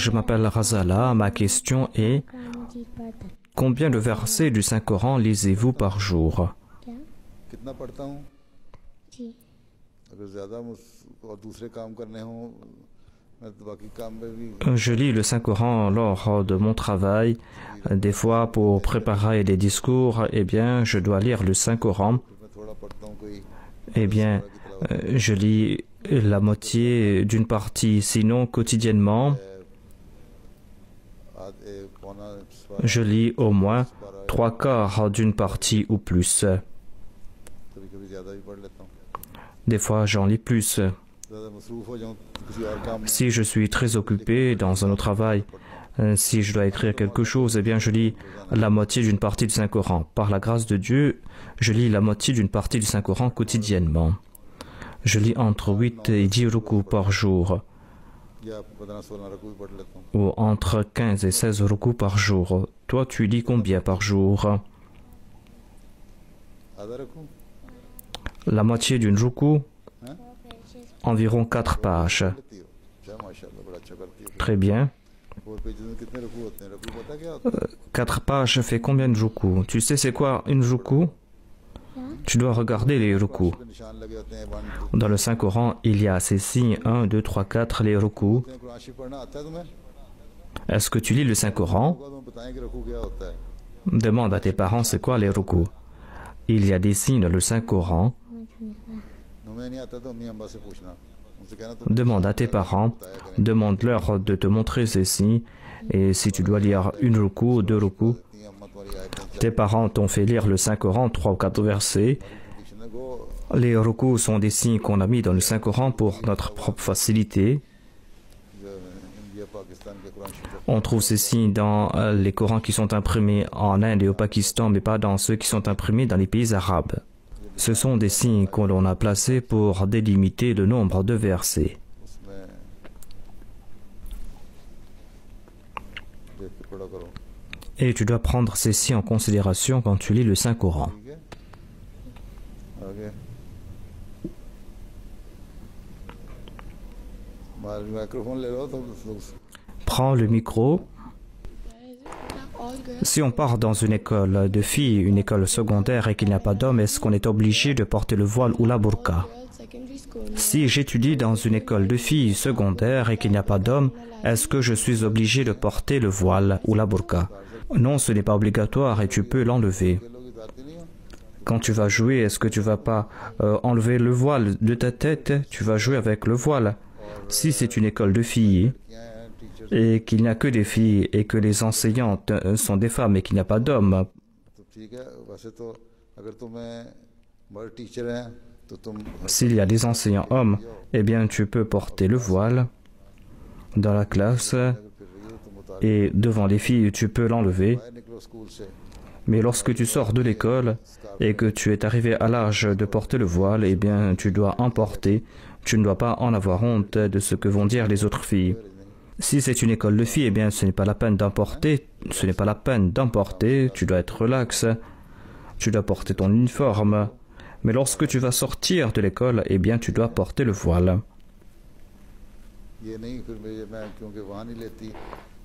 A: Je m'appelle Razala. Ma question est,
B: कामजीत पढ़ता है
A: combien de versets du Saint-Coran lisez-vous par jour?
B: क्या?
D: कितना पढ़ता हूँ?
B: जी
D: अगर ज़्यादा और दूसरे काम करने हों मैं तो बाकी काम में भी
A: Je lis le Saint-Coran lors de mon travail. Des fois, pour préparer les discours, eh bien, je dois lire le Saint-Coran.
D: मैं थोड़ा पढ़ता हूँ कोई
A: Eh bien, je lis la moitié d'une partie. Sinon, quotidiennement, je lis au moins 3/4 d'une partie ou plus.
D: कभी कभी ज़्यादा भी पढ़ लेता हूँ।
A: Des fois, j'en lis plus.
D: ज़्यादा मसरूफ़ हो जाऊँ तो किसी और काम में
A: Si je suis très occupé dans un autre travail, si je dois écrire quelque chose, eh bien, je lis la moitié d'une partie du Saint-Coran. Par la grâce de Dieu, je lis la moitié d'une partie du Saint-Coran quotidiennement. Je lis entre 8 et 10 rukus par jour,
D: या 15-16 रकू भी पढ़ लेता हूँ।
A: ou entre 15 et 16 rukus par jour. Toi, tu lis combien par jour?
D: आधा रकू
A: La moitié d'une ruku,
D: हैं?
A: environ 4 pages.
D: लेती हो? अच्छा माशाल्लाह बड़ा अच्छा करती हो।
A: Très bien.
D: और पेजेस में कितने रकू होते हैं? रकू पता क्या होता है?
A: 4 pages fait combien de rukus? Tu sais c'est quoi une ruku? Tu dois regarder les rukus.
D: पे निशान लगे होते हैं 1 2
A: Dans le Saint-Coran, il y a ces signes 1, 2, 3, 4, les rukus.
D: Quran शरीफ पढ़ना आता है तुम्हें?
A: Est-ce que tu lis le Saint-Coran?
D: होगा तुम्हें बताएं कि रकू क्या होता है।
A: Demande à tes parents c'est quoi les rukus. Il y a des signes dans le Saint-Coran.
D: तुम्हें नहीं आता तो अम्मी अम्बा से पूछना। उनसे कहना तुम
A: Demande à tes parents, demande-leur de te montrer ces signes. Et si tu dois lire une ruku ou 2 rukus,
D: इतनी अम्मा तुम्हारी आयतें
A: tes parents t'ont fait lire le Saint-Coran 3 ou 4 versets.
D: डिक्शनरी को
A: Les rukus sont des signes qu'on a mis dans le Saint-Coran pour notre propre facilité.
D: जो इंडिया पाकिस्तान के कुरान शरीफ
A: On trouve ces signes dans les Corans qui sont imprimés en Inde et au Pakistan, mais pas dans ceux qui sont imprimés dans les pays arabes. Ce sont des signes que l'on a placés pour délimiter le nombre de versets.
D: उसमें देख के पढ़ा करो।
A: Et tu dois prendre ceci en considération quand tu lis le Saint-Coran.
D: ठीक है? आगे माइक्रोफोन ले लो तो
A: Prends le micro. Si on part dans une école de filles, une école secondaire et qu'il n'y a pas d'hommes, est-ce qu'on est obligé de porter le voile ou la burqa? Si j'étudie dans une école de filles secondaire et qu'il n'y a pas d'hommes, est-ce que je suis obligé de porter le voile ou la burqa? Non, ce n'est pas obligatoire et tu peux l'enlever.
D: लोग जाते नहीं हो
A: Quand tu vas jouer, est-ce que tu vas pas enlever le voile de ta tête? Tu vas jouer avec le voile. Si c'est une école de filles
D: क्या है teacher
A: et qu'il n'y a que des filles et que les enseignantes sont des femmes et qu'il n'y a pas d'hommes,
D: तो ठीक है वैसे तो अगर तुम्हें बड़े टीचर हैं तो तुम
A: s'il y a des enseignants hommes, eh bien tu peux porter le voile dans la classe
D: फिर रही हो तुम उतार
A: et devant les filles tu peux l'enlever.
D: बाहर निकलो स्कूल से
A: Mais lorsque tu sors de l'école et que tu es arrivé à l'âge de porter le voile, eh bien tu dois en porter. Tu ne dois pas en avoir honte de ce que vont dire les autres filles. Si c'est une école de filles, eh bien ce n'est pas la peine d'emporter. Ce n'est pas la peine d'emporter. Tu dois être relax. Tu dois porter ton uniforme. Mais lorsque tu vas sortir de l'école, eh bien tu dois porter le voile.
D: ये नहीं फिर मैं क्योंकि वहाँ नहीं लेती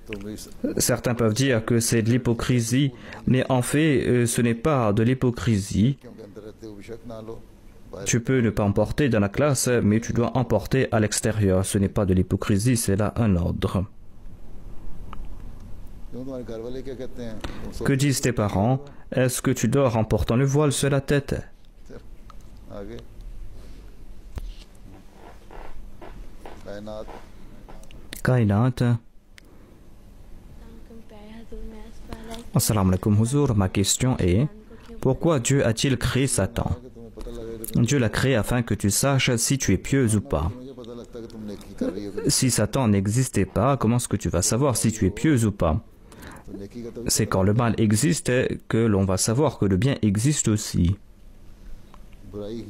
D: तो मेरी
A: Certains peuvent dire que c'est de l'hypocrisie, mais en fait, ce n'est pas de l'hypocrisie.
D: क्योंकि अंदर रहते हो बेशक ना लो बाहर
A: Tu peux ne pas en porter dans la classe, mais tu dois en porter à l'extérieur. Ce n'est pas de l'hypocrisie, c'est là un ordre.
D: क्यों तुम्हारे घर वाले क्या कहते हैं तुम
A: Que disent tes parents? Est-ce que tu dors en portant le voile sur la tête?
D: आगे कायनात
A: Kainat. Assalamu alaikum Huzur, ma question est pourquoi Dieu a-t-il créé Satan? Dieu l'a créé afin que tu saches si tu es pieuse ou pas.
D: मुझे पता लगता है कि तुम नेकी कर रही हो
A: Si Satan n'existait pas, comment est-ce que tu vas savoir si tu es pieuse ou pas?
D: तो नेकी का तो
A: C'est quand le mal existe que l'on va savoir que le bien existe aussi.
D: बुराई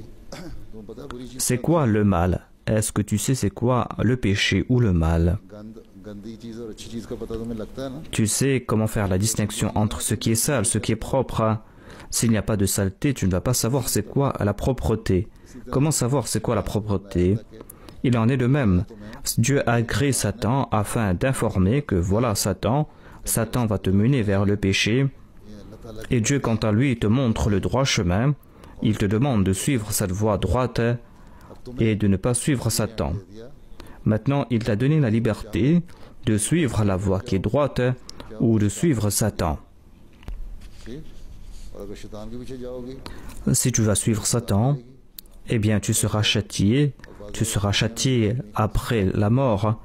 D: तुम्हें पता है बुरी चीज
A: C'est quoi le mal? Est-ce que tu sais c'est quoi le péché ou le mal?
D: गंदी चीज और अच्छी चीज का पता तुम्हें लगता है ना
A: Tu sais comment faire la distinction entre ce qui est sale, ce qui est propre. S'il n'y a pas de saleté, tu ne vas pas savoir c'est quoi la propreté. Comment savoir c'est quoi la propreté? Il en est de même. Dieu a créé Satan afin d'informer que voilà Satan va te mener vers le péché. Et Dieu, quant à lui, te montre le droit chemin. Il te demande de suivre cette voie droite et de ne pas suivre Satan. Maintenant, il t'a donné la liberté de suivre la voie qui est droite ou de suivre Satan.
D: ठीक और अगर शैतान के पीछे जाओगी
A: Si tu vas suivre Satan, eh bien tu seras châtié après la mort.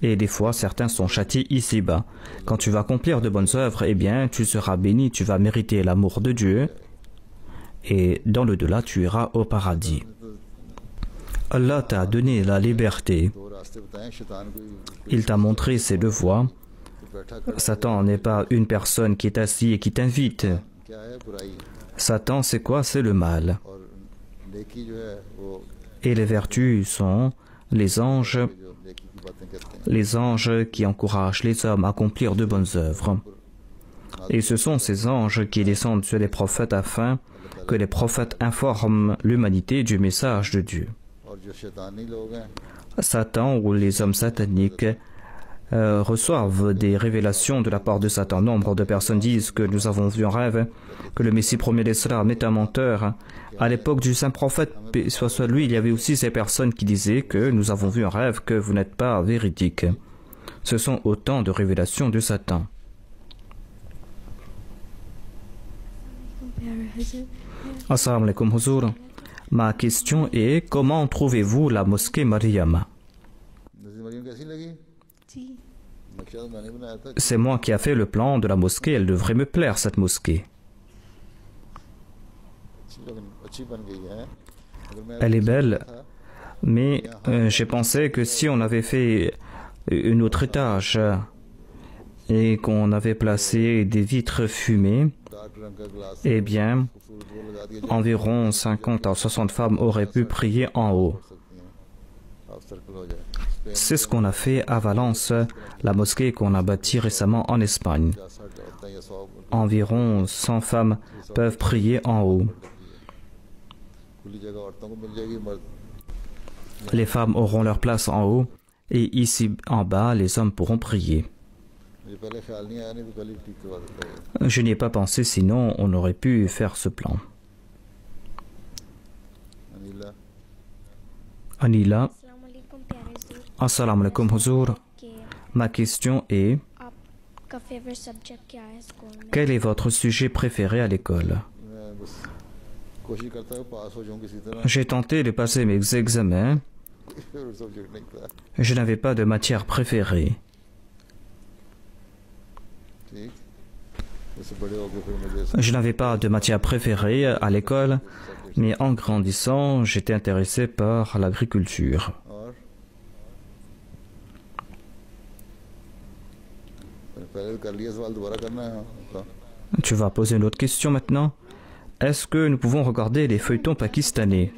A: Et des fois, certains sont châtiés ici-bas. Quand tu vas accomplir de bonnes œuvres, eh bien tu seras béni, tu vas mériter l'amour de Dieu. Et dans le delà, tu iras au paradis. Allah t'a donné la liberté.
D: दो रास्ते बताएं शैतान को
A: Il t'a montré ces deux voies.
D: बैठा कर
A: Satan n'est pas une personne qui est assise et qui t'invite.
D: क्या है बुराई
A: Satan, c'est quoi? C'est le mal.
D: और नेकी जो है वो
A: Et les vertus sont les anges,
D: जो नेकी की बातें कहते हैं
A: les anges qui encouragent les hommes à accomplir de bonnes œuvres. Et ce sont ces anges qui descendent sur les prophètes afin que les prophètes informent l'humanité du message de Dieu.
D: और जो शैतानी लोग हैं
A: Satan ou les hommes sataniques reçoivent des révélations de la part de Satan. Nombre de personnes disent que nous avons vu un rêve, que le Messie premier d'Islam est un menteur. À l'époque du saint prophète, paix soit sur lui, il y avait aussi ces personnes qui disaient que nous avons vu un rêve, que vous n'êtes pas véridique. Ce sont autant de révélations de Satan. Assalamu alaikum Huzur. Ma question est comment trouvez-vous la mosquée Mariam?
D: नज़ीर मरियम कैसी लगी नक्शा तो मैंने बनाया था
A: C'est moi qui a fait le plan de la mosquée, elle devrait me plaire cette mosquée.
D: अच्छी बन गई है अगर मैं
A: Elle est belle,
D: था
A: mais j'ai pensé que si on avait fait un autre étage et qu'on avait placé des vitres fumées,
D: dark रंग का glass
A: eh bien,
D: खूबसूरत वो लगा दिया
A: environ 50 à 60 femmes auraient pu prier en haut.
D: सकती हैं half circle हो जाए
A: C'est ce qu'on a fait à Valence, la mosquée qu'on a bâtie récemment en Espagne.
D: 60 औरतें या 100
A: Environ 100 femmes peuvent prier en haut.
D: खुली जगह औरतों को मिल जाएगी मर्द
A: Les femmes auront leur place en haut et ici en bas, les hommes pourront prier.
D: मुझे पहले ख्याल नहीं आया नहीं तो पहले ठीक करवा देता है
A: Je n'y ai pas pensé, sinon on aurait pu faire ce plan.
D: Anila
A: Anila,
E: अस्सलाम वालेकुम प्यारे हजूर
A: assalamu alaikum Huzur.
E: के
A: Ma question est,
E: आपका फेवरेट सब्जेक्ट क्या है स्कूल में
A: quel est votre sujet préféré à l'école?
D: मैं बस कोशिश करता हूँ पास हो जाऊँ किसी तरह
A: J'ai tenté de passer mes examens.
D: Favourite subject नहीं था
A: Je n'avais pas de matière préférée.
D: ठीक वैसे बड़े हो गए फिर मुझे
A: Je n'avais pas de matière préférée à l'école, mais en grandissant, j'étais intéressé par l'agriculture.
D: और पहले कर लिया सवाल दोबारा करना है तो
A: Tu vas poser une autre question maintenant. Est-ce que nous pouvons regarder les feuilletons pakistanais?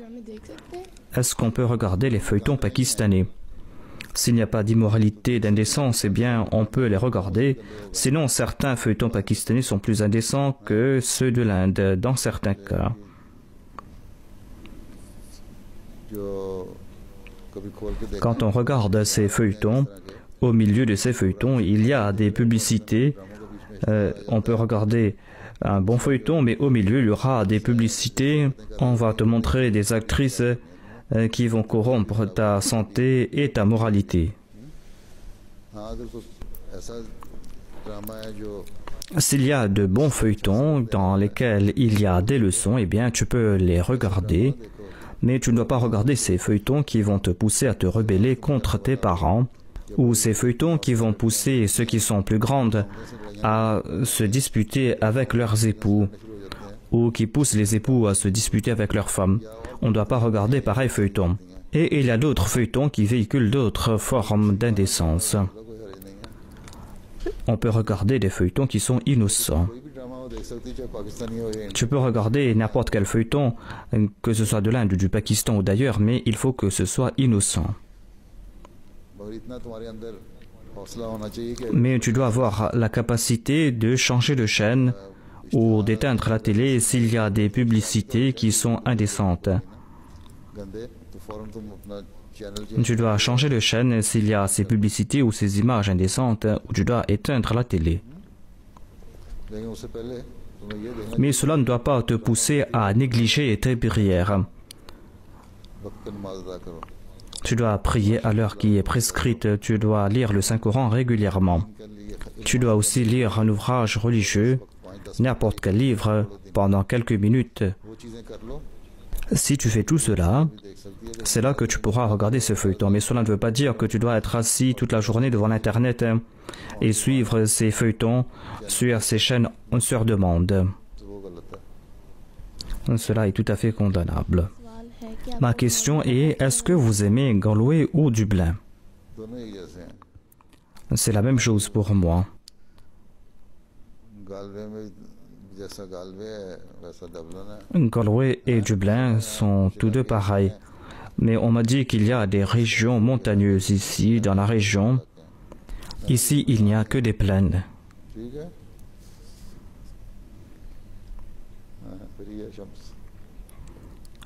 A: Est-ce qu'on peut regarder les feuilletons pakistanais? S'il n'y a pas d'immoralité, d'indécence, eh bien, on peut les regarder. Sinon, certains feuilletons pakistanais sont plus indécents que ceux de l'Inde, dans certains cas.
D: जो कभी खोल के देखा
A: Quand on regarde ces feuilletons, au milieu de ces feuilletons, il y a des publicités. On peut regarder un bon feuilleton, mais au milieu, il y aura des publicités. On va te montrer des actrices qui vont corrompre ta santé et ta moralité.
D: हाँ अगर कुछ ऐसा ड्रामा है जो
A: S'il y a de bons feuilletons dans lesquels il y a des leçons, eh bien, tu peux les regarder. Mais tu ne dois pas regarder ces feuilletons qui vont te pousser à te rebeller contre tes parents, ou ces feuilletons qui vont pousser ceux qui sont plus grandes à se disputer avec leurs époux, ou qui poussent les époux à se disputer avec leurs femmes. On ne doit pas regarder pareil feuilleton. Et il y a d'autres feuilletons qui véhiculent d'autres formes d'indécence. On peut regarder des feuilletons qui sont innocents. Tu peux regarder n'importe quel feuilleton, que ce soit de l'Inde, du Pakistan ou d'ailleurs, mais il faut que ce soit innocent. Mais tu dois avoir la capacité de changer de chaîne ou d'éteindre la télé s'il y a des publicités qui sont indécentes. Tu dois changer de chaîne s'il y a ces publicités ou ces images indécentes, ou tu dois éteindre la télé. Mais cela ne doit pas te pousser à négliger tes prières. Tu dois prier à l'heure qui est prescrite, tu dois lire le Saint-Coran régulièrement. Tu dois aussi lire un ouvrage religieux, n'importe quel livre, pendant quelques minutes. Si tu fais tout cela, c'est là que tu pourras regarder ce feuilleton. Mais cela ne veut pas dire que tu dois être assis toute la journée devant l'Internet et suivre ces feuilletons sur ces chaînes sur demande. Cela est tout à fait condamnable. Ma question est, est-ce que vous aimez Galway ou Dublin? C'est la même chose pour moi. Galway et Dublin sont tous deux pareils. Mais on m'a dit qu'il y a des régions montagneuses ici, dans la région. Ici, il n'y a que des plaines.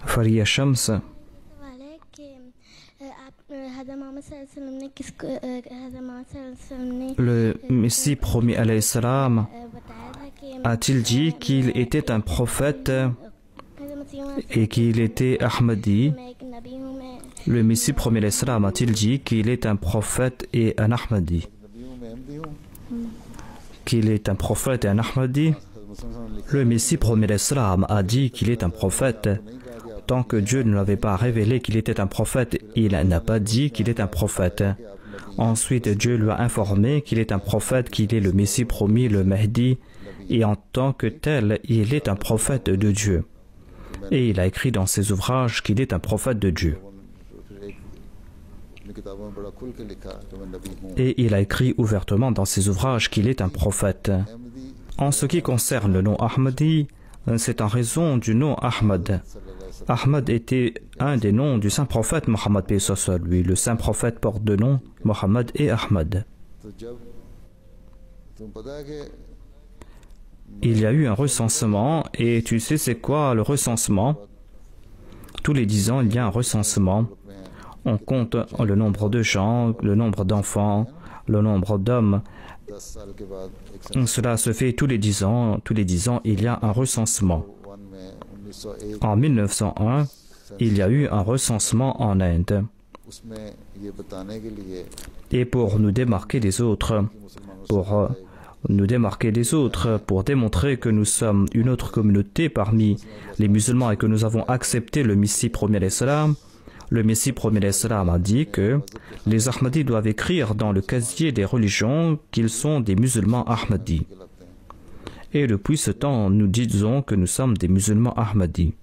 A: Faria Shams. Le Messie promis alayhi salam a-t-il dit qu'il était un prophète et qu'il était Ahmadi? Le Messie promis alayhi salam a-t-il dit qu'il est un prophète et un Ahmadi? Qu'il est un prophète et un Ahmadi? Le Messie promis alayhi salam a dit qu'il est un prophète. Tant que Dieu ne l'avait pas révélé qu'il était un prophète, il n'a pas dit qu'il est un prophète. Ensuite, Dieu lui a informé qu'il est un prophète, qu'il est le Messie promis, le Mahdi, et en tant que tel, il est un prophète de Dieu. Et il a écrit dans ses ouvrages qu'il est un prophète de Dieu. Et il a écrit ouvertement dans ses ouvrages qu'il est un prophète. En ce qui concerne le nom Ahmadi, c'est en raison du nom Ahmad. Ahmad était un des noms du saint prophète Mohammed paix soit lui. Le saint prophète porte deux noms, Mohammed et Ahmad. Il y a eu un recensement, et tu sais c'est quoi le recensement? Tous les 10 ans, il y a un recensement. On compte le nombre de gens, le nombre d'enfants, le nombre d'hommes. Cela se fait tous les 10 ans. Tous les 10 ans, il y a un recensement. En 1901, il y a eu un recensement en Inde. Et pour nous démarquer des autres, pour démontrer que nous sommes une autre communauté parmi les musulmans et que nous avons accepté le Messie promis alayhi salam, le Messie promis alayhi salam a dit que les Ahmadis doivent écrire dans le casier des religions qu'ils sont des musulmans Ahmadis. Et depuis ce temps, nous disons que nous sommes des musulmans Ahmadis.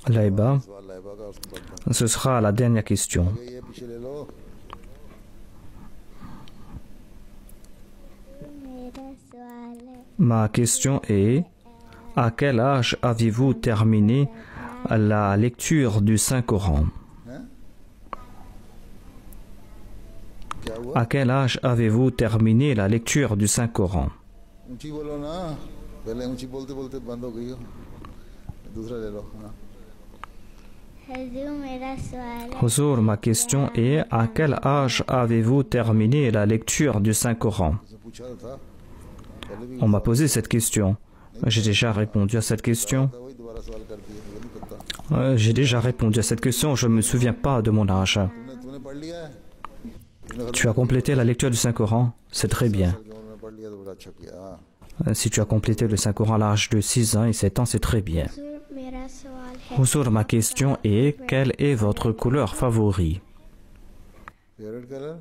A: Laïba, ce sera la dernière question. Ma question est, à quel âge avez-vous terminé la lecture du Saint-Coran? À quel âge avez-vous terminé la lecture du Saint-Coran? Huzur, ma question est, à quel âge avez-vous terminé la lecture du Saint-Coran? On m'a posé cette question. J'ai déjà répondu à cette question. Je ne me souviens pas de mon âge. Tu as complété la lecture du Saint-Coran? C'est très bien. Si tu as complété le Saint-Coran à l'âge de 6 ans et 7 ans, c'est très bien.
B: मेरा सवाल है
A: Huzur, ma question est, quelle est votre couleur favorite?
D: Favourite colour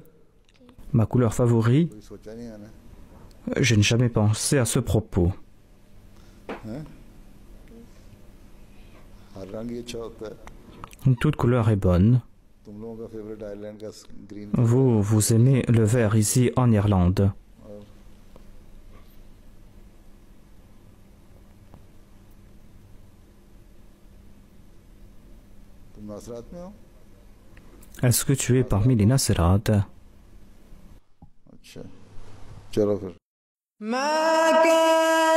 A: Ma couleur favorite?
D: कोई सोचा नहीं मैंने
A: Je n'ai jamais pensé à ce propos.
D: हैं हर रंग ही अच्छा होता है
A: Toute couleur est bonne.
D: तुम लोगों का फेवरेट आइलैंड का green
A: Vous aimez le vert ici en Irlande.
D: तुम नासरात में हो
A: Est-ce que tu es parmi les Nasrad?
D: अच्छा चलो फिर
F: ما كان